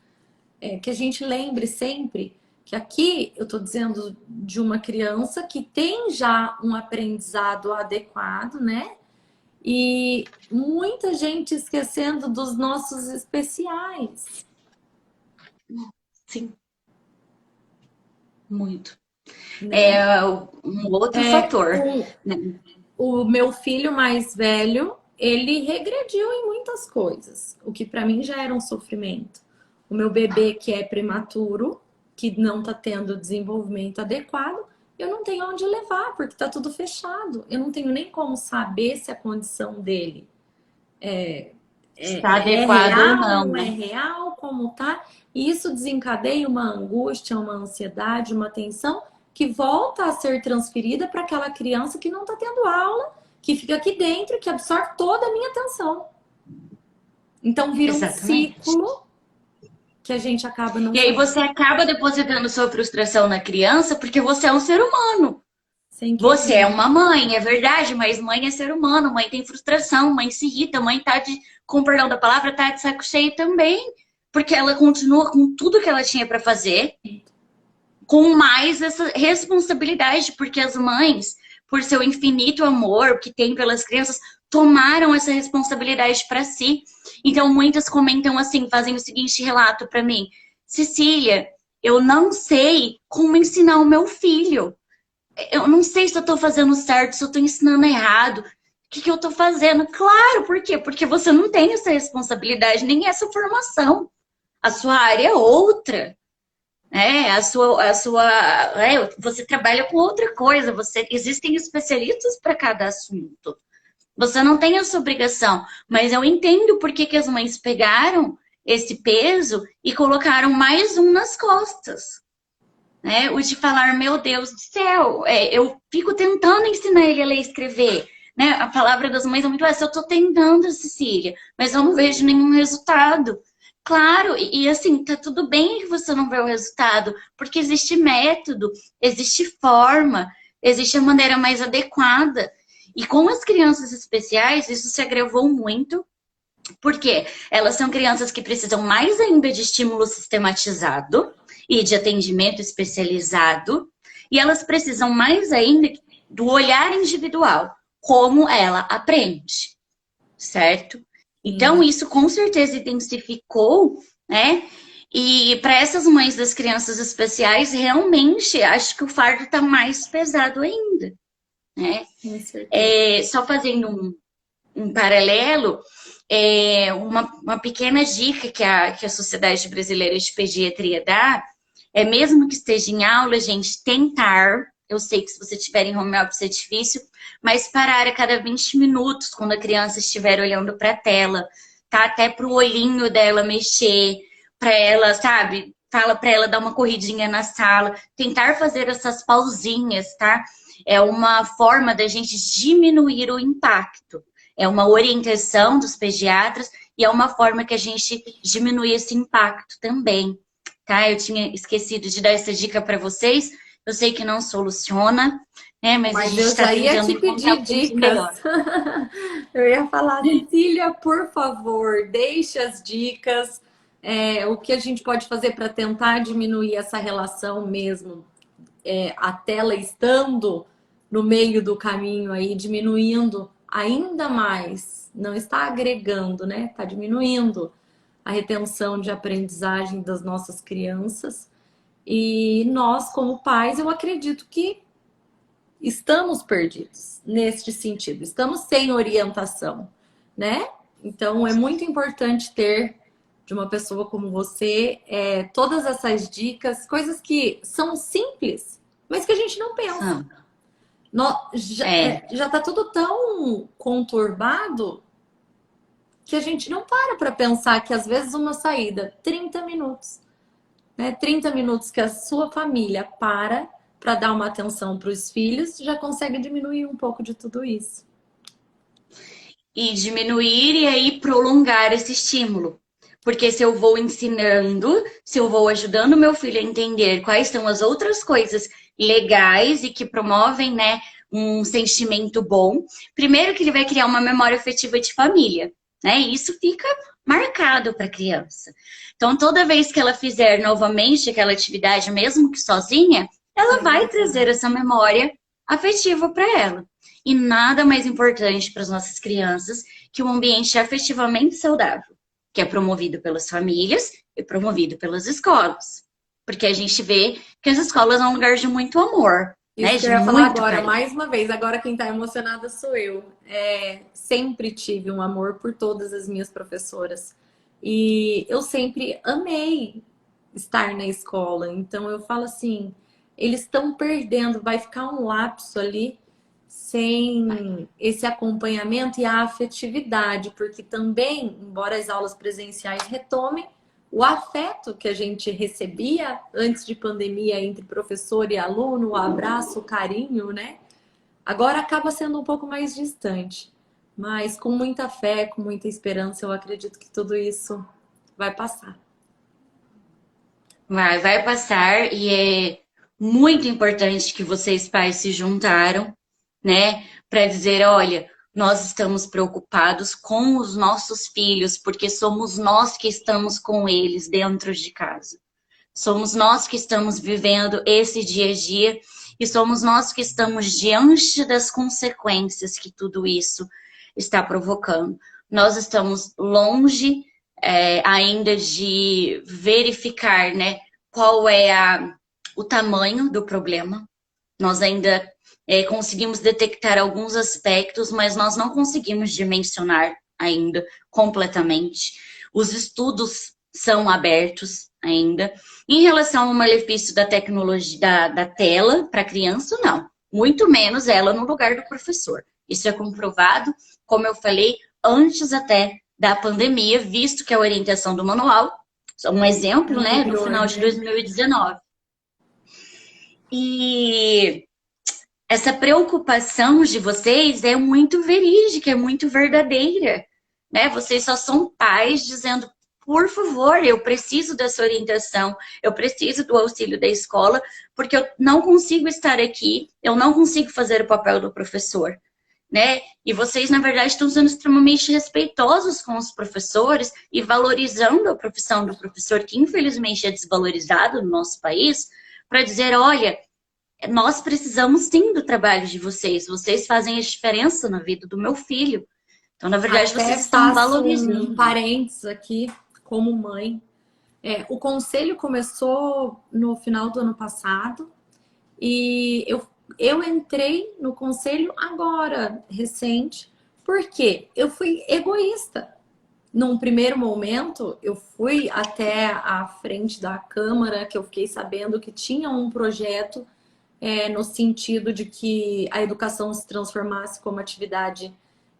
que a gente lembre sempre, que aqui eu estou dizendo de uma criança que tem já um aprendizado adequado, né? E muita gente esquecendo dos nossos especiais. Sim, muito. Né? Um outro fator. Né? O meu filho mais velho, ele regrediu em muitas coisas, o que para mim já era um sofrimento. O meu bebê que é prematuro, que não está tendo desenvolvimento adequado, eu não tenho onde levar, porque está tudo fechado. Eu não tenho nem como saber se a condição dele Está é adequado ou real, não, não é né? real, como tá. E isso desencadeia uma angústia, uma ansiedade, uma tensão que volta a ser transferida para aquela criança que não está tendo aula, que fica aqui dentro, que absorve toda a minha atenção. Então vira um Exatamente. ciclo que a gente acaba não E aí sabendo. você acaba depositando sua frustração na criança porque você é um ser humano. Sem Você é querer. uma mãe, é verdade, mas mãe é ser humano, mãe tem frustração, mãe se irrita, mãe tá com perdão da palavra, tá de saco cheio também, porque ela continua com tudo que ela tinha para fazer, com mais essa responsabilidade, porque as mães, por seu infinito amor que tem pelas crianças, tomaram essa responsabilidade para si. Então, muitas comentam assim, fazem o seguinte relato para mim: Cecília, eu não sei como ensinar o meu filho. Eu não sei se eu estou fazendo certo, se eu estou ensinando errado. O que eu estou fazendo? Claro, por quê? Porque você não tem essa responsabilidade, nem essa formação. A sua área é outra. Você trabalha com outra coisa, existem especialistas para cada assunto. Você não tem essa obrigação, mas eu entendo por que as mães pegaram esse peso e colocaram mais um nas costas. Né? O de falar, meu Deus do céu, eu fico tentando ensinar ele a ler e escrever. Né? A palavra das mães é muito essa, eu estou tentando, Cecília, mas eu não vejo nenhum resultado. Claro, e assim, tá tudo bem que você não vê o resultado, porque existe método, existe forma, existe a maneira mais adequada. E com as crianças especiais, isso se agravou muito, porque elas são crianças que precisam mais ainda de estímulo sistematizado e de atendimento especializado, e elas precisam mais ainda do olhar individual, como ela aprende, certo? Então, isso com certeza intensificou, né? E para essas mães das crianças especiais, realmente, acho que o fardo está mais pesado ainda, né? Só fazendo um paralelo, uma pequena dica que a Sociedade Brasileira de Pediatria dá, mesmo que esteja em aula, gente, tentar, eu sei que se você estiver em home office é difícil, mas parar a cada 20 minutos, quando a criança estiver olhando para a tela, tá? Até para o olhinho dela mexer, para ela, sabe? Fala para ela dar uma corridinha na sala, tentar fazer essas pausinhas, tá? É uma forma da gente diminuir o impacto. É uma orientação dos pediatras e é uma forma que a gente diminui esse impacto também, tá? Eu tinha esquecido de dar essa dica para vocês. Eu sei que não soluciona, né? Mas a gente eu está já ia tentando te pedir dicas. Eu ia falar, Cecília, por favor, deixe as dicas. O que a gente pode fazer para tentar diminuir essa relação mesmo? A tela estando no meio do caminho aí, diminuindo ainda mais. Não está agregando, né? Está diminuindo a retenção de aprendizagem das nossas crianças. E nós, como pais, eu acredito que estamos perdidos neste sentido, estamos sem orientação, né? Então é muito importante ter de uma pessoa como você todas essas dicas, coisas que são simples, mas que a gente não pensa. Já está tudo tão conturbado que a gente não para pensar que às vezes uma saída, 30 minutos, né? 30 minutos que a sua família para dar uma atenção para os filhos, já consegue diminuir um pouco de tudo isso. E diminuir e aí prolongar esse estímulo. Porque se eu vou ensinando, se eu vou ajudando meu filho a entender quais são as outras coisas legais e que promovem, né, um sentimento bom, primeiro que ele vai criar uma memória afetiva de família, né? E isso fica marcado para a criança. Então, toda vez que ela fizer novamente aquela atividade, mesmo que sozinha, ela vai trazer essa memória afetiva para ela. E nada mais importante para as nossas crianças que um ambiente afetivamente saudável, que é promovido pelas famílias e promovido pelas escolas. Porque a gente vê que as escolas são um lugar de muito amor. Isso né? que eu ia falar agora, mais uma vez. Agora quem está emocionada sou eu. Sempre tive um amor por todas as minhas professoras. E eu sempre amei estar na escola. Então eu falo assim, eles estão perdendo, vai ficar um lapso ali sem esse acompanhamento e a afetividade, porque também, embora as aulas presenciais retomem, o afeto que a gente recebia antes de pandemia entre professor e aluno, o abraço, o carinho, né? Agora acaba sendo um pouco mais distante. Mas com muita fé, com muita esperança, eu acredito que tudo isso vai passar. Vai passar e é muito importante que vocês pais se juntaram, né, para dizer, olha, nós estamos preocupados com os nossos filhos, porque somos nós que estamos com eles dentro de casa. Somos nós que estamos vivendo esse dia a dia e somos nós que estamos diante das consequências que tudo isso está provocando. Nós estamos longe ainda de verificar, né, qual é o tamanho do problema. Nós ainda conseguimos detectar alguns aspectos, mas nós não conseguimos dimensionar ainda completamente. Os estudos são abertos ainda. Em relação ao malefício da tecnologia, da tela para a criança, não. Muito menos ela no lugar do professor. Isso é comprovado, como eu falei, antes até da pandemia, visto que a orientação do manual, um exemplo, né, do final de 2019. E essa preocupação de vocês é muito verídica, é muito verdadeira, né? Vocês só são pais dizendo, por favor, eu preciso dessa orientação, eu preciso do auxílio da escola, porque eu não consigo estar aqui, eu não consigo fazer o papel do professor, né? E vocês, na verdade, estão sendo extremamente respeitosos com os professores e valorizando a profissão do professor, que infelizmente é desvalorizado no nosso país, para dizer, olha, nós precisamos sim do trabalho de vocês. Vocês fazem a diferença na vida do meu filho. Então, na verdade, Até vocês estão valorizando. Um parênteses aqui, como mãe. O conselho começou no final do ano passado e eu entrei no conselho agora, recente, porque eu fui egoísta. Num primeiro momento, eu fui até a frente da Câmara, que eu fiquei sabendo que tinha um projeto no sentido de que a educação se transformasse como atividade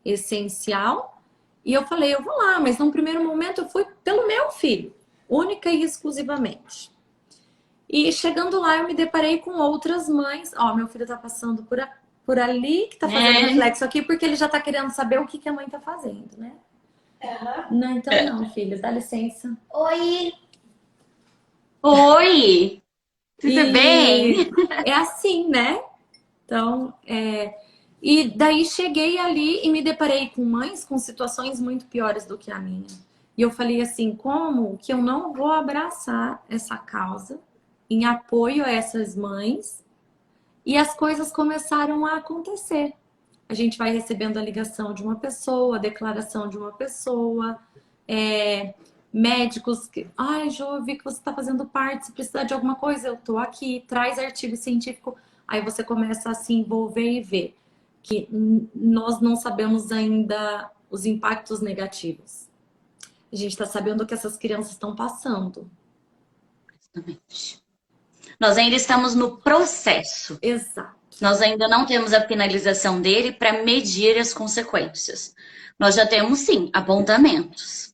essencial. E eu falei, eu vou lá, mas num primeiro momento eu fui pelo meu filho, única e exclusivamente. E chegando lá eu me deparei com outras mães. Ó, meu filho tá passando por ali, que tá fazendo reflexo aqui, porque ele já tá querendo saber o que a mãe tá fazendo, né? Não, então não, filho, dá licença. Oi! Oi! Tudo bem? É assim, né? Então, e daí cheguei ali e me deparei com mães com situações muito piores do que a minha. E eu falei assim, como que eu não vou abraçar essa causa em apoio a essas mães? E as coisas começaram a acontecer. A gente vai recebendo a ligação de uma pessoa, a declaração de uma pessoa, médicos que, ai, Jo, eu vi que você está fazendo parte, se precisar de alguma coisa, eu tô aqui, traz artigo científico. Aí você começa a se envolver e ver que nós não sabemos ainda os impactos negativos. A gente está sabendo o que essas crianças estão passando. Exatamente. Nós ainda estamos no processo. Exato. Nós ainda não temos a finalização dele para medir as consequências. Nós já temos, sim, apontamentos.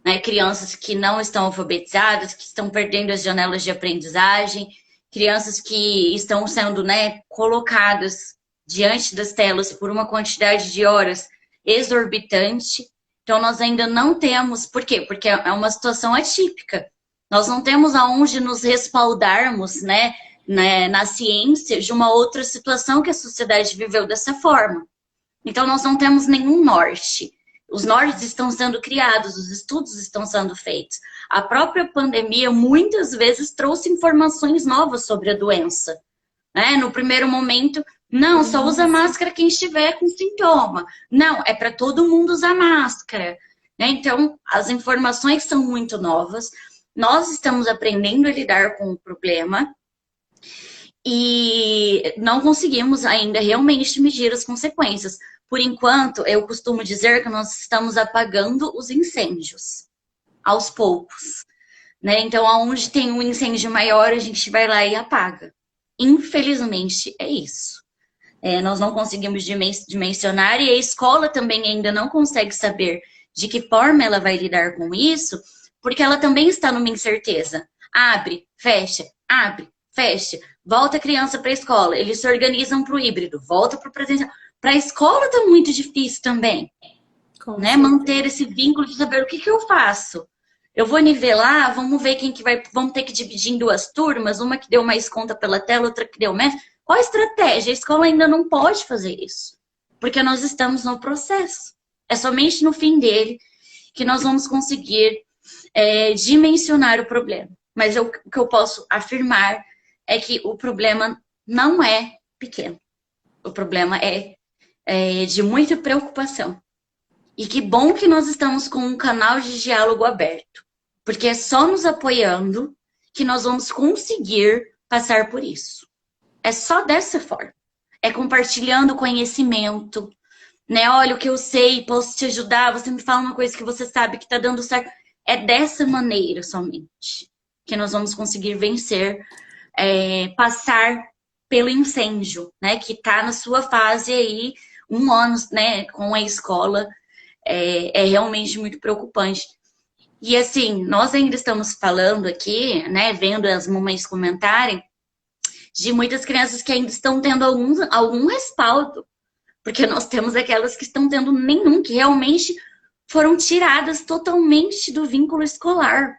Né? Crianças que não estão alfabetizadas, que estão perdendo as janelas de aprendizagem, crianças que estão sendo, né, colocadas diante das telas por uma quantidade de horas exorbitante. Então, nós ainda não temos... Por quê? Porque é uma situação atípica. Nós não temos aonde nos respaldarmos, né, na ciência de uma outra situação que a sociedade viveu dessa forma. Então, nós não temos nenhum norte. Os nortes estão sendo criados, os estudos estão sendo feitos. A própria pandemia, muitas vezes, trouxe informações novas sobre a doença. Né? No primeiro momento, não, só usa máscara quem estiver com sintoma. Não, é para todo mundo usar máscara. Né? Então, as informações são muito novas. Nós estamos aprendendo a lidar com o problema e não conseguimos ainda realmente medir as consequências. Por enquanto, eu costumo dizer que nós estamos apagando os incêndios, aos poucos. Né? Então, aonde tem um incêndio maior, a gente vai lá e apaga. Infelizmente, é isso. Nós não conseguimos dimensionar e a escola também ainda não consegue saber de que forma ela vai lidar com isso, porque ela também está numa incerteza. Abre, fecha, volta a criança para a escola. Eles se organizam para o híbrido, volta para o presencial. Para a escola está muito difícil também, né? Manter esse vínculo de saber o que eu faço. Eu vou nivelar, vamos ver quem que vai... Vamos ter que dividir em duas turmas, uma que deu mais conta pela tela, outra que deu menos. Qual a estratégia? A escola ainda não pode fazer isso, porque nós estamos no processo. É somente no fim dele que nós vamos conseguir dimensionar o problema. Mas o que eu posso afirmar é que o problema não é pequeno. O problema é de muita preocupação. E que bom que nós estamos com um canal de diálogo aberto. Porque é só nos apoiando que nós vamos conseguir passar por isso. É só dessa forma. É compartilhando conhecimento, né? Olha o que eu sei, posso te ajudar, você me fala uma coisa que você sabe que tá dando certo. É dessa maneira somente que nós vamos conseguir vencer, passar pelo incêndio, né? Que tá na sua fase aí, 1 ano, né? Com a escola, é realmente muito preocupante. E assim, nós ainda estamos falando aqui, né? Vendo as mamães comentarem, de muitas crianças que ainda estão tendo algum respaldo. Porque nós temos aquelas que estão tendo nenhum, que realmente foram tiradas totalmente do vínculo escolar.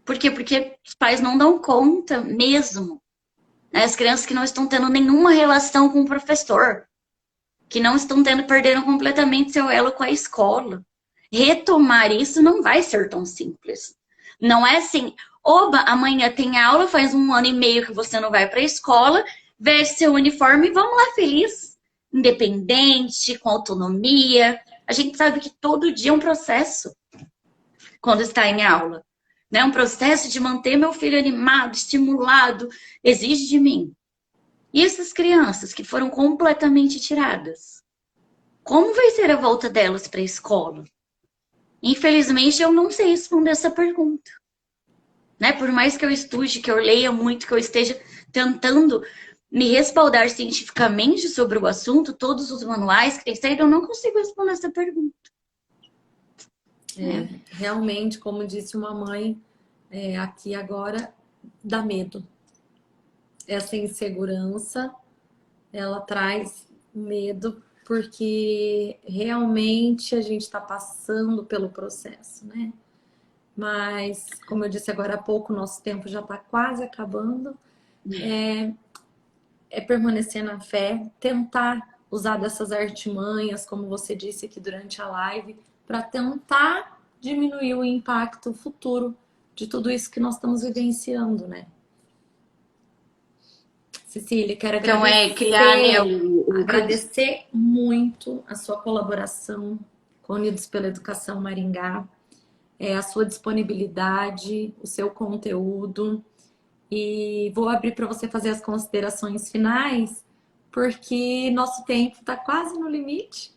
Por quê? Porque os pais não dão conta mesmo. As crianças que não estão tendo nenhuma relação com o professor, que não estão perderam completamente seu elo com a escola. Retomar isso não vai ser tão simples. Não é assim, oba, amanhã tem aula, faz 1 ano e meio que você não vai para a escola, veste seu uniforme e vamos lá feliz. Independente, com autonomia. A gente sabe que todo dia é um processo quando está em aula. Né? Um processo de manter meu filho animado, estimulado, exige de mim. E essas crianças que foram completamente tiradas? Como vai ser a volta delas para a escola? Infelizmente, eu não sei responder essa pergunta. Né? Por mais que eu estude, que eu leia muito, que eu esteja tentando me respaldar cientificamente sobre o assunto, todos os manuais que têm saído, eu não consigo responder essa pergunta. Realmente, como disse uma mãe aqui agora, dá medo. Essa insegurança, ela traz medo, porque realmente a gente está passando pelo processo, né? Mas, como eu disse agora há pouco, nosso tempo já está quase acabando. É permanecer na fé, tentar usar dessas artimanhas, como você disse aqui durante a live, para tentar diminuir o impacto futuro de tudo isso que nós estamos vivenciando, né? Cecília, quero agradecer, criar, né, agradecer muito a sua colaboração com Unidos pela Educação Maringá, a sua disponibilidade, o seu conteúdo. E vou abrir para você fazer as considerações finais, porque nosso tempo está quase no limite.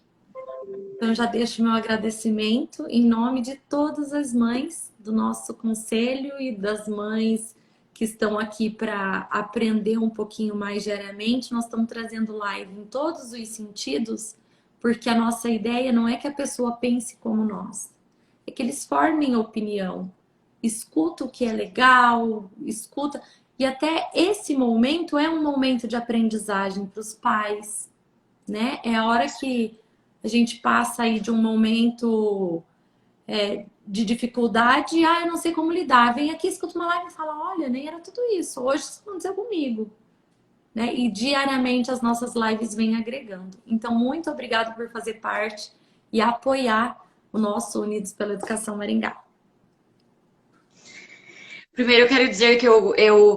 Então, já deixo meu agradecimento em nome de todas as mães do nosso conselho e das mães que estão aqui para aprender um pouquinho mais diariamente. Nós estamos trazendo live em todos os sentidos, porque a nossa ideia não é que a pessoa pense como nós, é que eles formem opinião. Escuta o que é legal, escuta. E até esse momento é um momento de aprendizagem para os pais, né? É a hora que a gente passa aí de um momento de dificuldade, eu não sei como lidar. Vem aqui, escuta uma live e fala, olha, nem era tudo isso. Hoje isso aconteceu comigo. Né? E diariamente as nossas lives vêm agregando. Então, muito obrigada por fazer parte e apoiar o nosso Unidos pela Educação Maringá. Primeiro, eu quero dizer que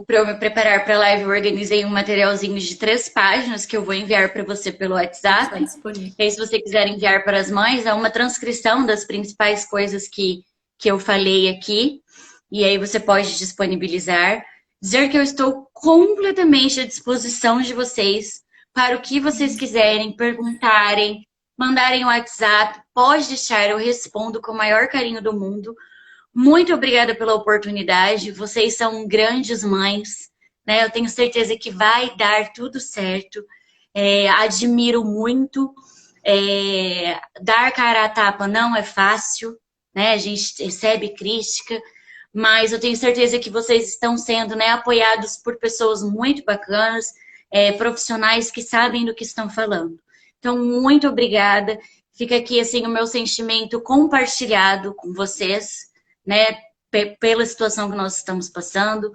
para eu me preparar para a live, eu organizei um materialzinho de 3 páginas que eu vou enviar para você pelo WhatsApp. Está disponível. E aí, se você quiser enviar para as mães, é uma transcrição das principais coisas que eu falei aqui. E aí você pode disponibilizar. Dizer que eu estou completamente à disposição de vocês para o que vocês quiserem, perguntarem, mandarem o WhatsApp. Pode deixar, eu respondo com o maior carinho do mundo. Muito obrigada pela oportunidade. Vocês são grandes mães, né? Eu tenho certeza que vai dar tudo certo. Admiro muito. Dar cara a tapa não é fácil, né? A gente recebe crítica, mas eu tenho certeza que vocês estão sendo, né, apoiados por pessoas muito bacanas, profissionais que sabem do que estão falando. Então, muito obrigada. Fica aqui, assim, o meu sentimento compartilhado com vocês, né, pela situação que nós estamos passando.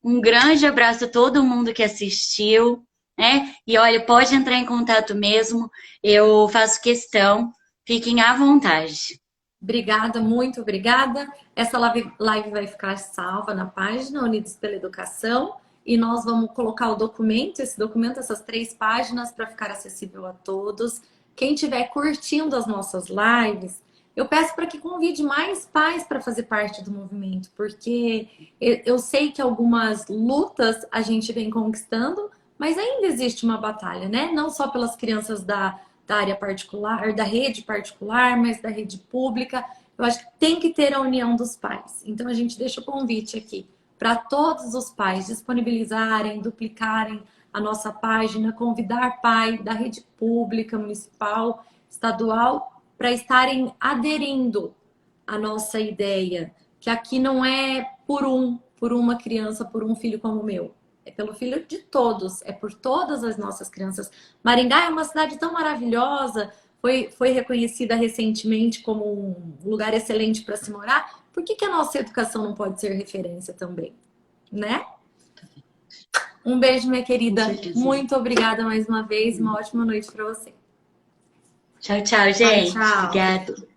Um grande abraço a todo mundo que assistiu, né? E olha, pode entrar em contato mesmo, eu faço questão, fiquem à vontade. Obrigada, muito obrigada. Essa live vai ficar salva na página Unidos pela Educação e nós vamos colocar o documento, esse documento, essas 3 páginas para ficar acessível a todos. Quem estiver curtindo as nossas lives, eu peço para que convide mais pais para fazer parte do movimento, porque eu sei que algumas lutas a gente vem conquistando, mas ainda existe uma batalha, né? Não só pelas crianças da área particular, da rede particular, mas da rede pública. Eu acho que tem que ter a união dos pais. Então a gente deixa o convite aqui para todos os pais disponibilizarem, duplicarem a nossa página, convidar pai da rede pública, municipal, estadual, para estarem aderindo à nossa ideia, que aqui não é por uma criança, por um filho como o meu. É pelo filho de todos, é por todas as nossas crianças. Maringá é uma cidade tão maravilhosa, foi reconhecida recentemente como um lugar excelente para se morar. Por que a nossa educação não pode ser referência também? Né? Um beijo, minha querida. Muito obrigada mais uma vez. Uma ótima noite para você. Tchau, tchau, gente. Tchau, tchau. Obrigada.